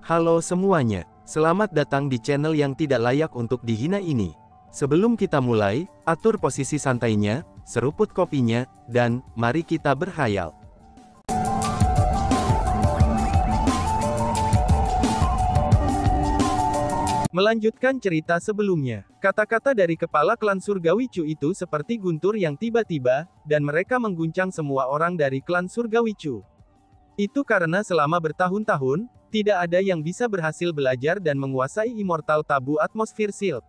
Halo semuanya, selamat datang di channel yang tidak layak untuk dihina ini. Sebelum kita mulai, atur posisi santainya, seruput kopinya, dan mari kita berkhayal. Melanjutkan cerita sebelumnya, kata-kata dari kepala klan Surgawi Chu itu seperti guntur yang tiba-tiba, dan mereka mengguncang semua orang dari klan Surgawi Chu. Itu karena selama bertahun-tahun, tidak ada yang bisa berhasil belajar dan menguasai Immortal Tabu Atmosphere Shield.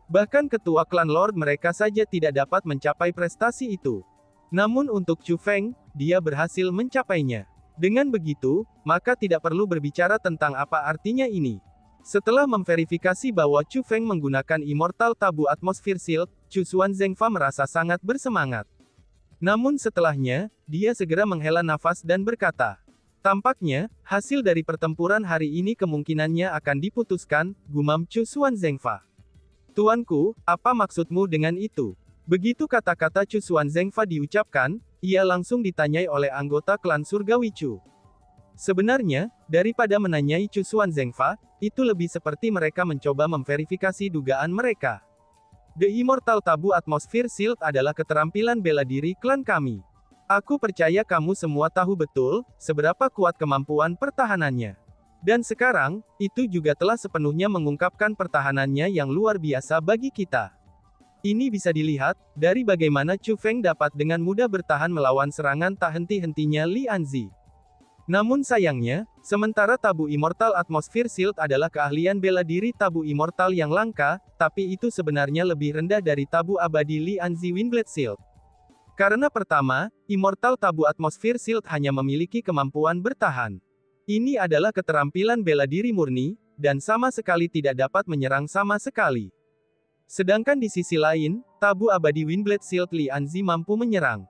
Bahkan ketua klan Lord mereka saja tidak dapat mencapai prestasi itu. Namun untuk Chu Feng, dia berhasil mencapainya. Dengan begitu, maka tidak perlu berbicara tentang apa artinya ini. Setelah memverifikasi bahwa Chu Feng menggunakan Immortal Tabu Atmosphere Shield, Chu Xuan Zhengfa merasa sangat bersemangat. Namun setelahnya, dia segera menghela nafas dan berkata, "Tampaknya, hasil dari pertempuran hari ini kemungkinannya akan diputuskan," gumam Chu Xuan Zhengfa. "Tuanku, apa maksudmu dengan itu?" Begitu kata-kata Chu Xuan Zhengfa diucapkan, ia langsung ditanyai oleh anggota klan Surgawi Chu. Sebenarnya, daripada menanyai Chu Xuan Zhengfa, itu lebih seperti mereka mencoba memverifikasi dugaan mereka. The Immortal Tabu Atmosphere Shield adalah keterampilan bela diri klan kami. Aku percaya kamu semua tahu betul, seberapa kuat kemampuan pertahanannya. Dan sekarang, itu juga telah sepenuhnya mengungkapkan pertahanannya yang luar biasa bagi kita. Ini bisa dilihat, dari bagaimana Chu Feng dapat dengan mudah bertahan melawan serangan tak henti-hentinya Li Anzi. Namun sayangnya, sementara tabu Immortal Atmosphere Shield adalah keahlian bela diri tabu immortal yang langka, tapi itu sebenarnya lebih rendah dari tabu abadi Li Anzi Windblade Shield. Karena pertama, Immortal Tabu Atmosphere Shield hanya memiliki kemampuan bertahan. Ini adalah keterampilan bela diri murni, dan sama sekali tidak dapat menyerang sama sekali. Sedangkan di sisi lain, tabu abadi Windblade Shield Li Anzi mampu menyerang.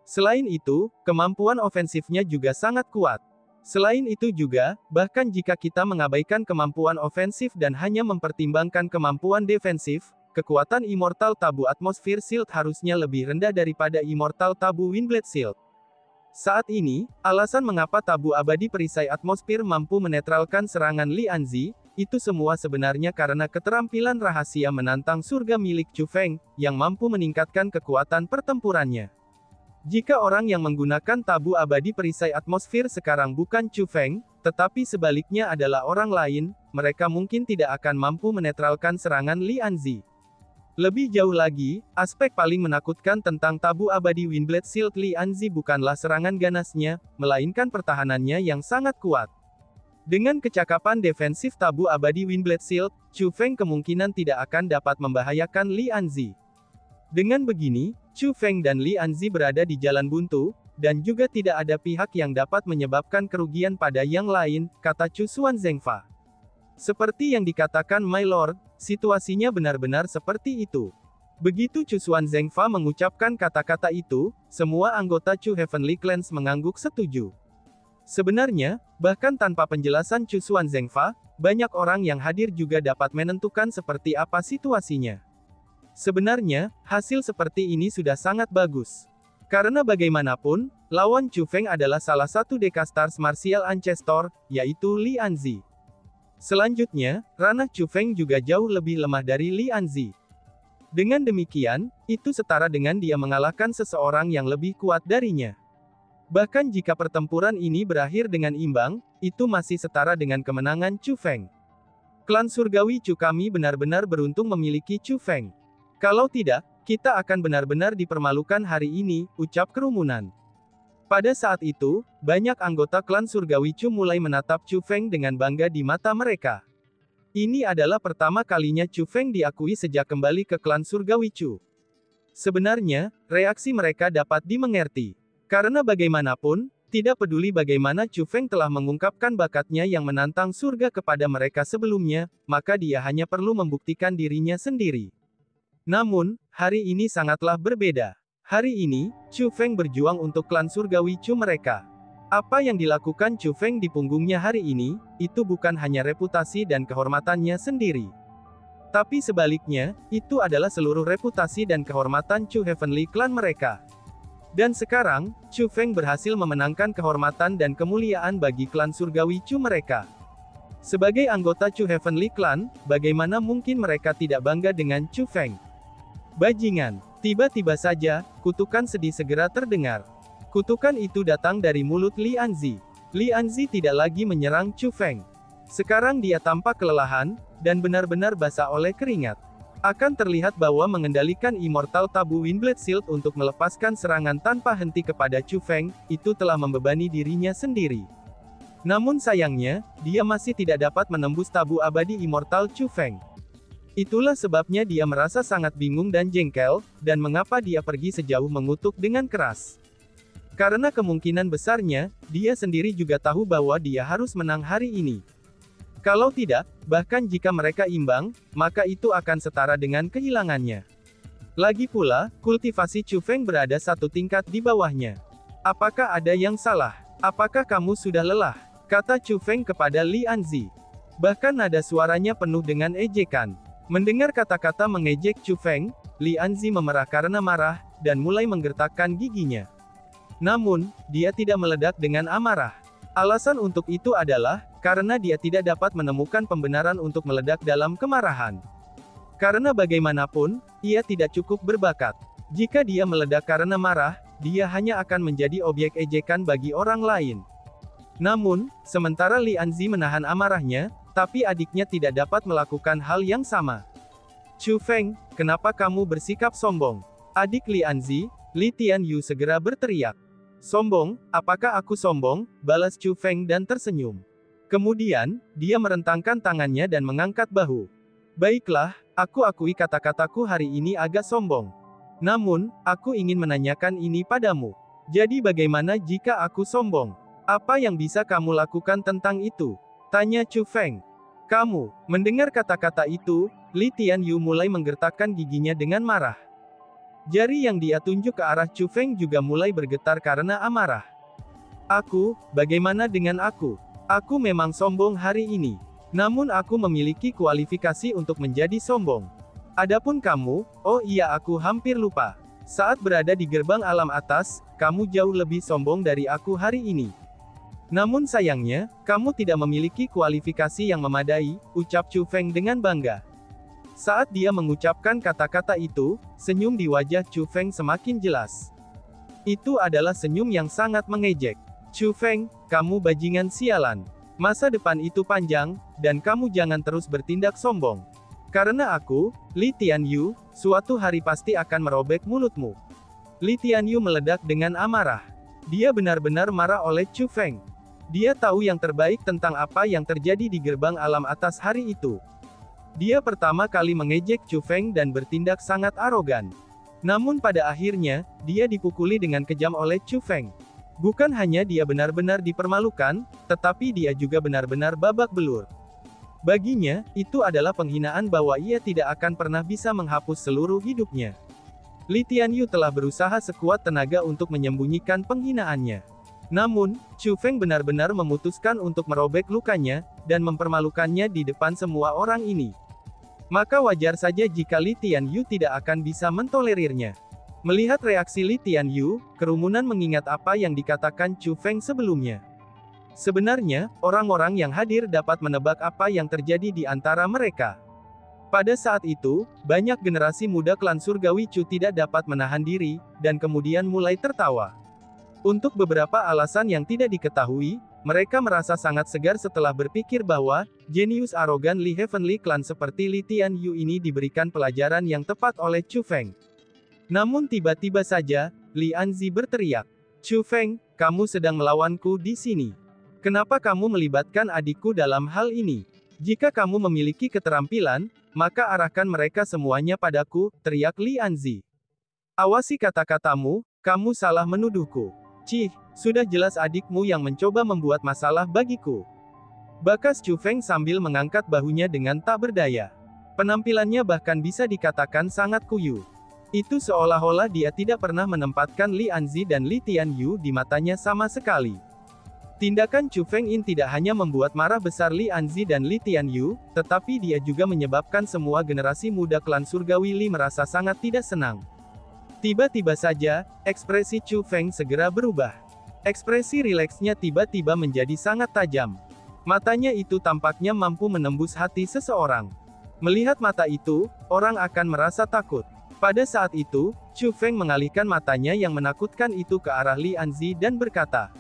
Selain itu, kemampuan ofensifnya juga sangat kuat. Selain itu juga, bahkan jika kita mengabaikan kemampuan ofensif dan hanya mempertimbangkan kemampuan defensif, kekuatan Immortal Tabu Atmosphere Shield harusnya lebih rendah daripada Immortal Tabu Windblade Shield. Saat ini, alasan mengapa tabu abadi perisai atmosfer mampu menetralkan serangan Li Anzi, itu semua sebenarnya karena keterampilan rahasia menantang surga milik Chu Feng, yang mampu meningkatkan kekuatan pertempurannya. Jika orang yang menggunakan tabu abadi perisai atmosfer sekarang bukan Chu Feng, tetapi sebaliknya adalah orang lain, mereka mungkin tidak akan mampu menetralkan serangan Li Anzi. Lebih jauh lagi, aspek paling menakutkan tentang tabu abadi Windblade Shield Li Anzi bukanlah serangan ganasnya, melainkan pertahanannya yang sangat kuat. Dengan kecakapan defensif tabu abadi Windblade Shield, Chu Feng kemungkinan tidak akan dapat membahayakan Li Anzi. Dengan begini, Chu Feng dan Li Anzi berada di jalan buntu, dan juga tidak ada pihak yang dapat menyebabkan kerugian pada yang lain, kata Chu Xuan Zhengfa. Seperti yang dikatakan My Lord, situasinya benar-benar seperti itu. Begitu Chu Xuan Zhengfa mengucapkan kata-kata itu, semua anggota Chu Heavenly Clans mengangguk setuju. Sebenarnya, bahkan tanpa penjelasan Chu Xuan Zhengfa, banyak orang yang hadir juga dapat menentukan seperti apa situasinya. Sebenarnya, hasil seperti ini sudah sangat bagus. Karena bagaimanapun, lawan Chu Feng adalah salah satu Decastars Martial Ancestor, yaitu Li Anzi. Selanjutnya, ranah Chu Feng juga jauh lebih lemah dari Li Anzi. Dengan demikian, itu setara dengan dia mengalahkan seseorang yang lebih kuat darinya. Bahkan jika pertempuran ini berakhir dengan imbang, itu masih setara dengan kemenangan Chu Feng. Klan Surgawi Chu kami benar-benar beruntung memiliki Chu Feng. Kalau tidak, kita akan benar-benar dipermalukan hari ini, ucap kerumunan. Pada saat itu, banyak anggota klan Surgawi Chu mulai menatap Chu Feng dengan bangga di mata mereka. Ini adalah pertama kalinya Chu Feng diakui sejak kembali ke klan Surgawi Chu. Sebenarnya, reaksi mereka dapat dimengerti. Karena bagaimanapun, tidak peduli bagaimana Chu Feng telah mengungkapkan bakatnya yang menantang surga kepada mereka sebelumnya, maka dia hanya perlu membuktikan dirinya sendiri. Namun, hari ini sangatlah berbeda. Hari ini, Chu Feng berjuang untuk klan Surgawi Chu mereka. Apa yang dilakukan Chu Feng di punggungnya hari ini, itu bukan hanya reputasi dan kehormatannya sendiri. Tapi sebaliknya, itu adalah seluruh reputasi dan kehormatan Chu Heavenly Clan mereka. Dan sekarang, Chu Feng berhasil memenangkan kehormatan dan kemuliaan bagi klan Surgawi Chu mereka. Sebagai anggota Chu Heavenly Clan, bagaimana mungkin mereka tidak bangga dengan Chu Feng? Bajingan. Tiba-tiba saja, kutukan sedih segera terdengar. Kutukan itu datang dari mulut Li Anzi. Li Anzi tidak lagi menyerang Chu Feng. Sekarang dia tampak kelelahan, dan benar-benar basah oleh keringat. Akan terlihat bahwa mengendalikan Immortal Tabu Windblade Shield untuk melepaskan serangan tanpa henti kepada Chu Feng, itu telah membebani dirinya sendiri. Namun sayangnya, dia masih tidak dapat menembus tabu abadi Immortal Chu Feng. Itulah sebabnya dia merasa sangat bingung dan jengkel, dan mengapa dia pergi sejauh mengutuk dengan keras. Karena kemungkinan besarnya, dia sendiri juga tahu bahwa dia harus menang hari ini. Kalau tidak, bahkan jika mereka imbang, maka itu akan setara dengan kehilangannya. Lagi pula, kultivasi Chu Feng berada satu tingkat di bawahnya. Apakah ada yang salah? Apakah kamu sudah lelah? Kata Chu Feng kepada Li Anzi. Bahkan nada suaranya penuh dengan ejekan. Mendengar kata-kata mengejek Chu Feng, Li Anzi memerah karena marah, dan mulai menggertakkan giginya. Namun, dia tidak meledak dengan amarah. Alasan untuk itu adalah, karena dia tidak dapat menemukan pembenaran untuk meledak dalam kemarahan. Karena bagaimanapun, ia tidak cukup berbakat. Jika dia meledak karena marah, dia hanya akan menjadi objek ejekan bagi orang lain. Namun, sementara Li Anzi menahan amarahnya, tapi adiknya tidak dapat melakukan hal yang sama. Chu Feng, kenapa kamu bersikap sombong? Adik Li Anzi, Li Tianyu segera berteriak. Sombong, apakah aku sombong? Balas Chu Feng dan tersenyum. Kemudian, dia merentangkan tangannya dan mengangkat bahu. Baiklah, aku akui kata-kataku hari ini agak sombong. Namun, aku ingin menanyakan ini padamu. Jadi bagaimana jika aku sombong? Apa yang bisa kamu lakukan tentang itu? Tanya Chu Feng. Kamu, mendengar kata-kata itu, Li Tianyu mulai menggertakkan giginya dengan marah. Jari yang dia tunjuk ke arah Chu Feng juga mulai bergetar karena amarah. Aku, bagaimana dengan aku? Aku memang sombong hari ini. Namun aku memiliki kualifikasi untuk menjadi sombong. Adapun kamu, oh iya aku hampir lupa. Saat berada di gerbang alam atas, kamu jauh lebih sombong dari aku hari ini. Namun sayangnya, kamu tidak memiliki kualifikasi yang memadai, ucap Chu Feng dengan bangga. Saat dia mengucapkan kata-kata itu, senyum di wajah Chu Feng semakin jelas. Itu adalah senyum yang sangat mengejek. Chu Feng, kamu bajingan sialan. Masa depan itu panjang, dan kamu jangan terus bertindak sombong. Karena aku, Li Tianyu, suatu hari pasti akan merobek mulutmu. Li Tianyu meledak dengan amarah. Dia benar-benar marah oleh Chu Feng. Dia tahu yang terbaik tentang apa yang terjadi di gerbang alam atas hari itu. Dia pertama kali mengejek Chu Feng dan bertindak sangat arogan. Namun pada akhirnya, dia dipukuli dengan kejam oleh Chu Feng. Bukan hanya dia benar-benar dipermalukan, tetapi dia juga benar-benar babak belur. Baginya, itu adalah penghinaan bahwa ia tidak akan pernah bisa menghapus seluruh hidupnya. Li Tianyu telah berusaha sekuat tenaga untuk menyembunyikan penghinaannya. Namun, Chu Feng benar-benar memutuskan untuk merobek lukanya, dan mempermalukannya di depan semua orang ini. Maka wajar saja jika Li Tianyu tidak akan bisa mentolerirnya. Melihat reaksi Li Tianyu, kerumunan mengingat apa yang dikatakan Chu Feng sebelumnya. Sebenarnya, orang-orang yang hadir dapat menebak apa yang terjadi di antara mereka. Pada saat itu, banyak generasi muda klan surgawi Chu tidak dapat menahan diri, dan kemudian mulai tertawa. Untuk beberapa alasan yang tidak diketahui, mereka merasa sangat segar setelah berpikir bahwa, jenius arogan Li Heavenly Clan seperti Li Tianyu ini diberikan pelajaran yang tepat oleh Chu Feng. Namun tiba-tiba saja, Li Anzi berteriak. Chu Feng, kamu sedang melawanku di sini. Kenapa kamu melibatkan adikku dalam hal ini? Jika kamu memiliki keterampilan, maka arahkan mereka semuanya padaku, teriak Li Anzi. Awasi kata-katamu, kamu salah menuduhku. Cih, sudah jelas adikmu yang mencoba membuat masalah bagiku. Bakas Chu Feng sambil mengangkat bahunya dengan tak berdaya. Penampilannya bahkan bisa dikatakan sangat kuyu. Itu seolah-olah dia tidak pernah menempatkan Li Anzi dan Li Tianyu di matanya sama sekali. Tindakan Chu Feng In tidak hanya membuat marah besar Li Anzi dan Li Tianyu, tetapi dia juga menyebabkan semua generasi muda klan surgawi Li merasa sangat tidak senang. Tiba-tiba saja, ekspresi Chu Feng segera berubah. Ekspresi rileksnya tiba-tiba menjadi sangat tajam. Matanya itu tampaknya mampu menembus hati seseorang. Melihat mata itu, orang akan merasa takut. Pada saat itu, Chu Feng mengalihkan matanya yang menakutkan itu ke arah Li Anzi dan berkata,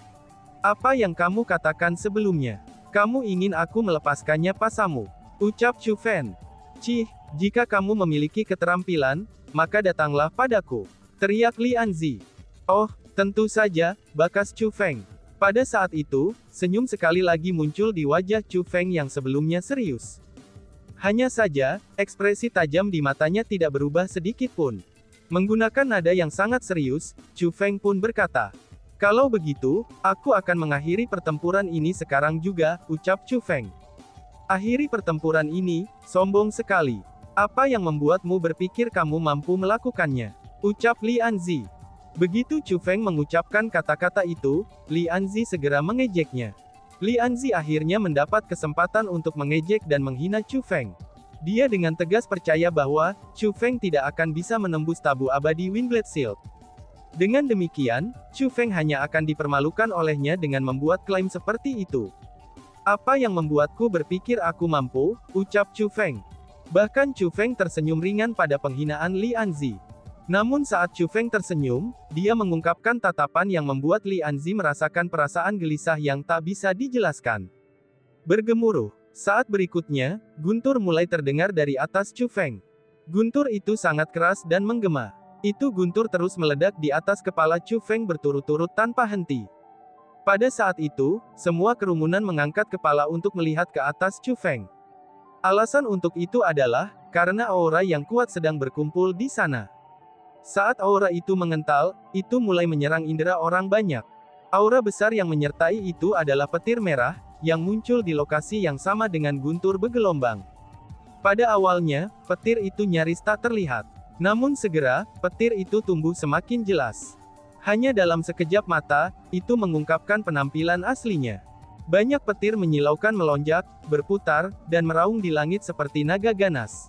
"Apa yang kamu katakan sebelumnya? Kamu ingin aku melepaskannya pasamu?" Ucap Chu Feng. "Cih, jika kamu memiliki keterampilan, maka datanglah padaku," teriak Li Anzi. "Oh, tentu saja," bakas Chu Feng. Pada saat itu, senyum sekali lagi muncul di wajah Chu Feng yang sebelumnya serius. Hanya saja, ekspresi tajam di matanya tidak berubah sedikit pun. Menggunakan nada yang sangat serius, Chu Feng pun berkata, "Kalau begitu, aku akan mengakhiri pertempuran ini sekarang juga," ucap Chu Feng. "Akhiri pertempuran ini, sombong sekali. Apa yang membuatmu berpikir kamu mampu melakukannya?" ucap Li Anzi. Begitu Chu Feng mengucapkan kata-kata itu, Li Anzi segera mengejeknya. Li Anzi akhirnya mendapat kesempatan untuk mengejek dan menghina Chu Feng. Dia dengan tegas percaya bahwa Chu Feng tidak akan bisa menembus tabu abadi Windblade Shield. Dengan demikian, Chu Feng hanya akan dipermalukan olehnya dengan membuat klaim seperti itu. "Apa yang membuatku berpikir aku mampu?" ucap Chu Feng. Bahkan Chu Feng tersenyum ringan pada penghinaan Li Anzi. Namun saat Chu Feng tersenyum, dia mengungkapkan tatapan yang membuat Li Anzi merasakan perasaan gelisah yang tak bisa dijelaskan. Bergemuruh. Saat berikutnya, guntur mulai terdengar dari atas Chu Feng. Guntur itu sangat keras dan menggema. Itu guntur terus meledak di atas kepala Chu Feng berturut-turut tanpa henti. Pada saat itu, semua kerumunan mengangkat kepala untuk melihat ke atas Chu Feng. Alasan untuk itu adalah, karena aura yang kuat sedang berkumpul di sana. Saat aura itu mengental, itu mulai menyerang indera orang banyak. Aura besar yang menyertai itu adalah petir merah, yang muncul di lokasi yang sama dengan guntur bergelombang. Pada awalnya, petir itu nyaris tak terlihat. Namun segera, petir itu tumbuh semakin jelas. Hanya dalam sekejap mata, itu mengungkapkan penampilan aslinya. Banyak petir menyilaukan melonjak, berputar, dan meraung di langit seperti naga ganas.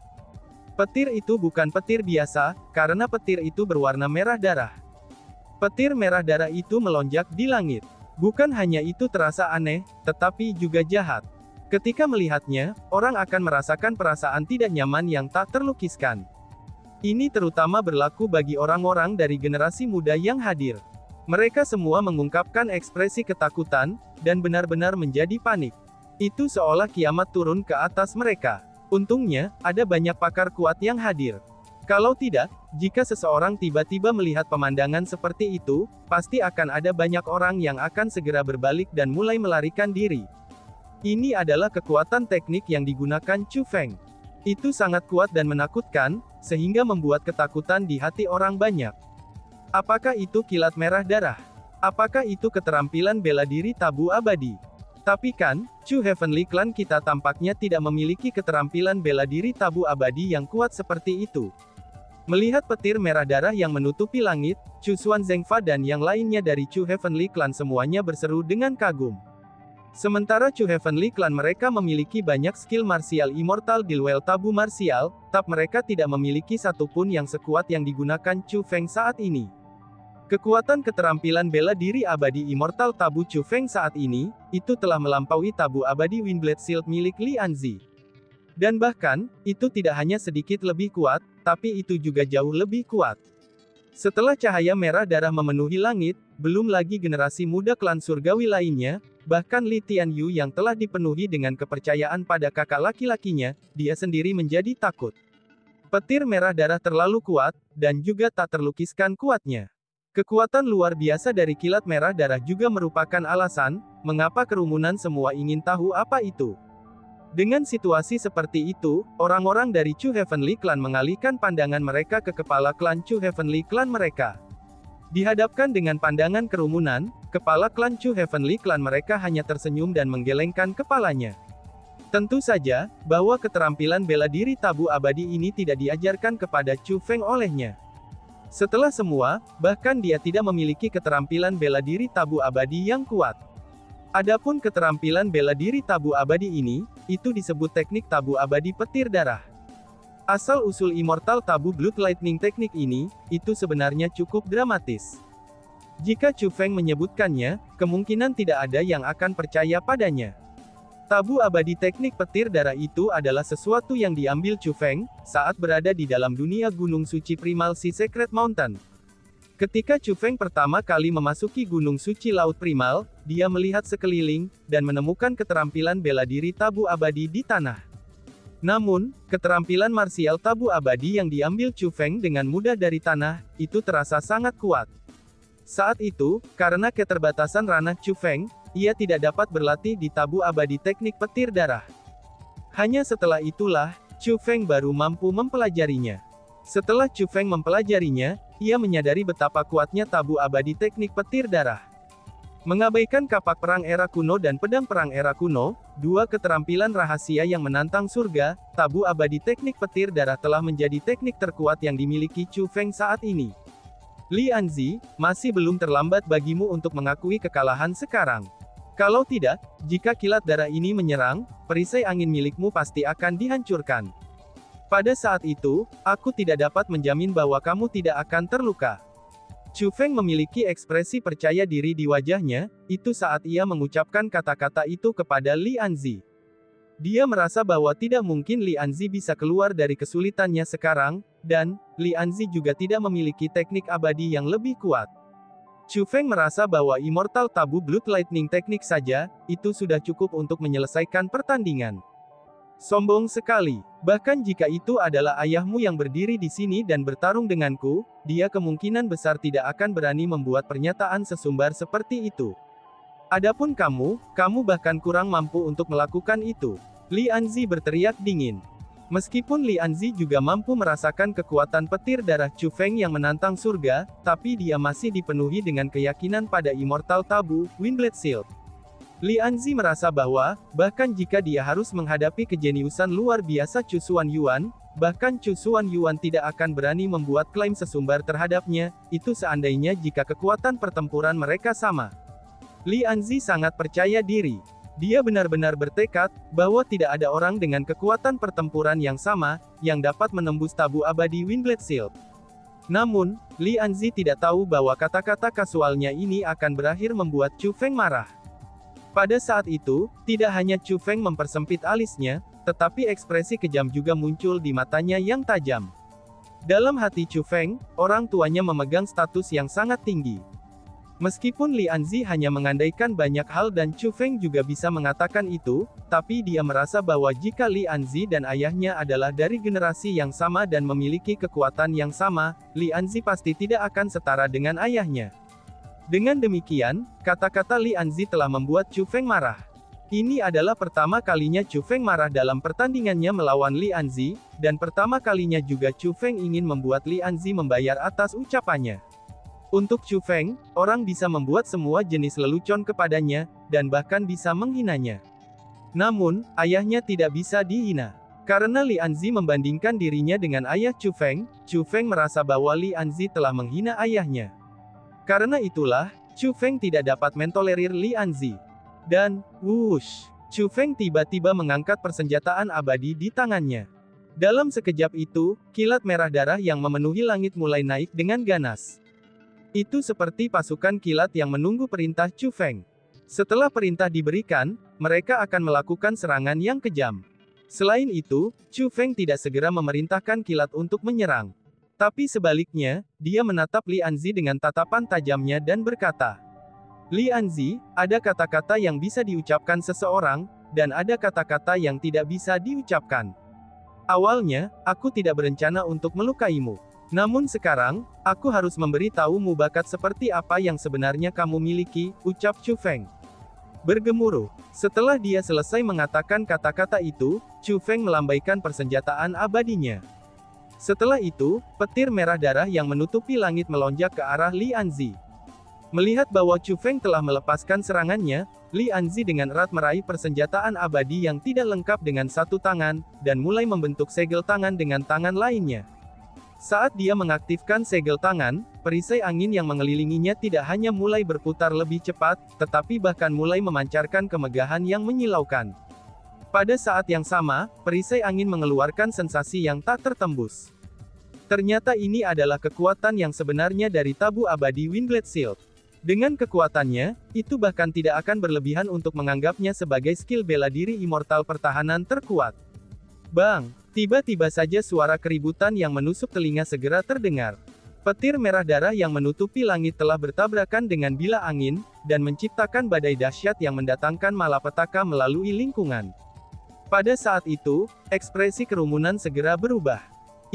Petir itu bukan petir biasa, karena petir itu berwarna merah darah. Petir merah darah itu melonjak di langit. Bukan hanya itu terasa aneh, tetapi juga jahat. Ketika melihatnya, orang akan merasakan perasaan tidak nyaman yang tak terlukiskan. Ini terutama berlaku bagi orang-orang dari generasi muda yang hadir. Mereka semua mengungkapkan ekspresi ketakutan, dan benar-benar menjadi panik. Itu seolah kiamat turun ke atas mereka. Untungnya, ada banyak pakar kuat yang hadir. Kalau tidak, jika seseorang tiba-tiba melihat pemandangan seperti itu, pasti akan ada banyak orang yang akan segera berbalik dan mulai melarikan diri. Ini adalah kekuatan teknik yang digunakan Chu Feng. Itu sangat kuat dan menakutkan, sehingga membuat ketakutan di hati orang banyak. Apakah itu kilat merah darah? Apakah itu keterampilan bela diri tabu abadi? Tapi kan, Chu Heavenly Clan kita tampaknya tidak memiliki keterampilan bela diri tabu abadi yang kuat seperti itu. Melihat petir merah darah yang menutupi langit, Chu Xuan Zhengfa dan yang lainnya dari Chu Heavenly Clan semuanya berseru dengan kagum. Sementara Chu Heavenly Clan mereka memiliki banyak skill martial immortal di level tabu martial, tapi mereka tidak memiliki satupun yang sekuat yang digunakan Chu Feng saat ini. Kekuatan keterampilan bela diri abadi immortal tabu Chu Feng saat ini, itu telah melampaui tabu abadi Windblade Shield milik Li Anzi. Dan bahkan, itu tidak hanya sedikit lebih kuat, tapi itu juga jauh lebih kuat. Setelah cahaya merah darah memenuhi langit, belum lagi generasi muda klan surgawi lainnya, bahkan Li Tianyu yang telah dipenuhi dengan kepercayaan pada kakak laki-lakinya, dia sendiri menjadi takut. Petir merah darah terlalu kuat, dan juga tak terlukiskan kuatnya. Kekuatan luar biasa dari kilat merah darah juga merupakan alasan, mengapa kerumunan semua ingin tahu apa itu. Dengan situasi seperti itu, orang-orang dari Chu Heavenly Clan mengalihkan pandangan mereka ke kepala klan Chu Heavenly Clan mereka. Dihadapkan dengan pandangan kerumunan, kepala klan Chu Heavenly Clan mereka hanya tersenyum dan menggelengkan kepalanya. Tentu saja, bahwa keterampilan bela diri tabu abadi ini tidak diajarkan kepada Chu Feng olehnya. Setelah semua, bahkan dia tidak memiliki keterampilan bela diri tabu abadi yang kuat. Adapun keterampilan bela diri tabu abadi ini, itu disebut teknik tabu abadi petir darah. Asal-usul immortal tabu Blood Lightning teknik ini, itu sebenarnya cukup dramatis. Jika Chu Feng menyebutkannya, kemungkinan tidak ada yang akan percaya padanya. Tabu abadi teknik petir darah itu adalah sesuatu yang diambil Chu Feng saat berada di dalam dunia Gunung Suci Primal Sea Secret Mountain. Ketika Chu Feng pertama kali memasuki Gunung Suci Laut Primal, dia melihat sekeliling, dan menemukan keterampilan bela diri tabu abadi di tanah. Namun, keterampilan marsial tabu abadi yang diambil Chu Feng dengan mudah dari tanah, itu terasa sangat kuat. Saat itu, karena keterbatasan ranah Chu Feng, ia tidak dapat berlatih di tabu abadi teknik petir darah. Hanya setelah itulah, Chu Feng baru mampu mempelajarinya. Setelah Chu Feng mempelajarinya, ia menyadari betapa kuatnya tabu abadi teknik petir darah. Mengabaikan kapak perang era kuno dan pedang perang era kuno, dua keterampilan rahasia yang menantang surga, tabu abadi teknik petir darah telah menjadi teknik terkuat yang dimiliki Chu Feng saat ini. Li Anzi, masih belum terlambat bagimu untuk mengakui kekalahan sekarang. Kalau tidak, jika kilat darah ini menyerang, perisai angin milikmu pasti akan dihancurkan. Pada saat itu, aku tidak dapat menjamin bahwa kamu tidak akan terluka. Chu Feng memiliki ekspresi percaya diri di wajahnya, itu saat ia mengucapkan kata-kata itu kepada Li Anzi. Dia merasa bahwa tidak mungkin Li Anzi bisa keluar dari kesulitannya sekarang, dan Li Anzi juga tidak memiliki teknik abadi yang lebih kuat. Chu Feng merasa bahwa Immortal Tabu Blood Lightning teknik saja, itu sudah cukup untuk menyelesaikan pertandingan. Sombong sekali. Bahkan jika itu adalah ayahmu yang berdiri di sini dan bertarung denganku, dia kemungkinan besar tidak akan berani membuat pernyataan sesumbar seperti itu. Adapun kamu bahkan kurang mampu untuk melakukan itu. Li Anzi berteriak dingin. Meskipun Li Anzi juga mampu merasakan kekuatan petir darah Chu Feng yang menantang surga, tapi dia masih dipenuhi dengan keyakinan pada Immortal Tabu, Windblade Shield. Li Anzi merasa bahwa, bahkan jika dia harus menghadapi kejeniusan luar biasa Chu Xuanyuan, bahkan Chu Xuanyuan tidak akan berani membuat klaim sesumbar terhadapnya, itu seandainya jika kekuatan pertempuran mereka sama. Li Anzi sangat percaya diri. Dia benar-benar bertekad, bahwa tidak ada orang dengan kekuatan pertempuran yang sama, yang dapat menembus tabu abadi Windblade Shield. Namun, Li Anzi tidak tahu bahwa kata-kata kasualnya ini akan berakhir membuat Chu Feng marah. Pada saat itu, tidak hanya Chu Feng mempersempit alisnya, tetapi ekspresi kejam juga muncul di matanya yang tajam. Dalam hati Chu Feng, orang tuanya memegang status yang sangat tinggi. Meskipun Li Anzi hanya mengandaikan banyak hal dan Chu Feng juga bisa mengatakan itu, tapi dia merasa bahwa jika Li Anzi dan ayahnya adalah dari generasi yang sama dan memiliki kekuatan yang sama, Li Anzi pasti tidak akan setara dengan ayahnya. Dengan demikian, kata-kata Li Anzi telah membuat Chu Feng marah. Ini adalah pertama kalinya Chu Feng marah dalam pertandingannya melawan Li Anzi, dan pertama kalinya juga Chu Feng ingin membuat Li Anzi membayar atas ucapannya. Untuk Chu Feng, orang bisa membuat semua jenis lelucon kepadanya, dan bahkan bisa menghinanya. Namun, ayahnya tidak bisa dihina. Karena Li Anzi membandingkan dirinya dengan ayah Chu Feng merasa bahwa Li Anzi telah menghina ayahnya. Karena itulah, Chu Feng tidak dapat mentolerir Li Anzi. Dan, wush, Chu Feng tiba-tiba mengangkat persenjataan abadi di tangannya. Dalam sekejap itu, kilat merah darah yang memenuhi langit mulai naik dengan ganas. Itu seperti pasukan kilat yang menunggu perintah Chu Feng. Setelah perintah diberikan, mereka akan melakukan serangan yang kejam. Selain itu, Chu Feng tidak segera memerintahkan kilat untuk menyerang. Tapi sebaliknya, dia menatap Li Anzi dengan tatapan tajamnya dan berkata, Li Anzi, ada kata-kata yang bisa diucapkan seseorang, dan ada kata-kata yang tidak bisa diucapkan. Awalnya, aku tidak berencana untuk melukaimu. Namun sekarang, aku harus memberi tahumu bakat seperti apa yang sebenarnya kamu miliki, ucap Chu Feng. Bergemuruh. Setelah dia selesai mengatakan kata-kata itu, Chu Feng melambaikan persenjataan abadinya. Setelah itu, petir merah darah yang menutupi langit melonjak ke arah Li Anzi. Melihat bahwa Chu Feng telah melepaskan serangannya, Li Anzi dengan erat meraih persenjataan abadi yang tidak lengkap dengan satu tangan, dan mulai membentuk segel tangan dengan tangan lainnya. Saat dia mengaktifkan segel tangan, perisai angin yang mengelilinginya tidak hanya mulai berputar lebih cepat, tetapi bahkan mulai memancarkan kemegahan yang menyilaukan. Pada saat yang sama, perisai angin mengeluarkan sensasi yang tak tertembus. Ternyata ini adalah kekuatan yang sebenarnya dari tabu abadi Windblade Shield. Dengan kekuatannya, itu bahkan tidak akan berlebihan untuk menganggapnya sebagai skill bela diri immortal pertahanan terkuat. Bang! Tiba-tiba saja suara keributan yang menusuk telinga segera terdengar. Petir merah darah yang menutupi langit telah bertabrakan dengan bilah angin, dan menciptakan badai dahsyat yang mendatangkan malapetaka melalui lingkungan. Pada saat itu, ekspresi kerumunan segera berubah.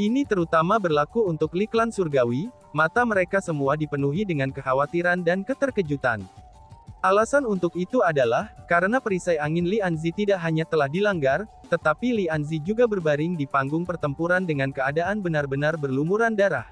Ini terutama berlaku untuk Li klan surgawi, mata mereka semua dipenuhi dengan kekhawatiran dan keterkejutan. Alasan untuk itu adalah, karena perisai angin Li Anzi tidak hanya telah dilanggar, tetapi Li Anzi juga berbaring di panggung pertempuran dengan keadaan benar-benar berlumuran darah.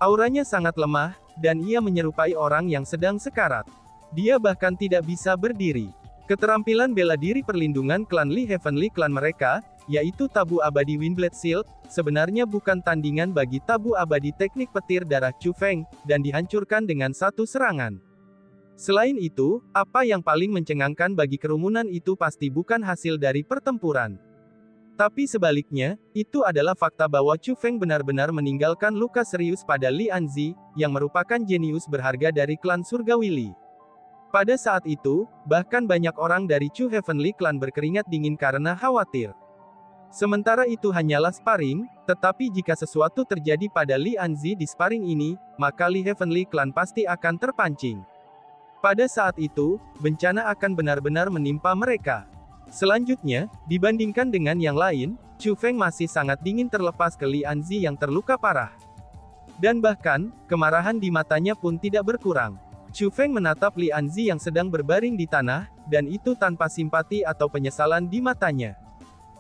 Auranya sangat lemah, dan ia menyerupai orang yang sedang sekarat. Dia bahkan tidak bisa berdiri. Keterampilan bela diri perlindungan klan Li Heavenly Clan mereka, yaitu tabu abadi Windblade Shield, sebenarnya bukan tandingan bagi tabu abadi teknik petir darah Chu Feng, dan dihancurkan dengan satu serangan. Selain itu, apa yang paling mencengangkan bagi kerumunan itu pasti bukan hasil dari pertempuran. Tapi sebaliknya, itu adalah fakta bahwa Chu Feng benar-benar meninggalkan luka serius pada Li Anzi, yang merupakan jenius berharga dari klan surgawi Li. Pada saat itu, bahkan banyak orang dari Chu Heavenly Clan berkeringat dingin karena khawatir. Sementara itu hanyalah sparring, tetapi jika sesuatu terjadi pada Li Anzi di sparring ini, maka Li Heavenly Clan pasti akan terpancing. Pada saat itu, bencana akan benar-benar menimpa mereka. Selanjutnya, dibandingkan dengan yang lain, Chu Feng masih sangat dingin terlepas ke Li Anzi yang terluka parah. Dan bahkan, kemarahan di matanya pun tidak berkurang. Chu Feng menatap Li Anzi yang sedang berbaring di tanah, dan itu tanpa simpati atau penyesalan di matanya.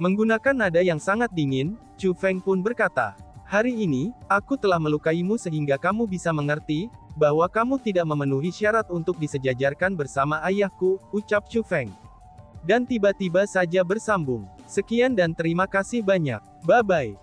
Menggunakan nada yang sangat dingin, Chu Feng pun berkata, "Hari ini, aku telah melukaimu sehingga kamu bisa mengerti, bahwa kamu tidak memenuhi syarat untuk disejajarkan bersama ayahku," ucap Chu Feng. Dan tiba-tiba saja bersambung. Sekian dan terima kasih banyak. Bye-bye.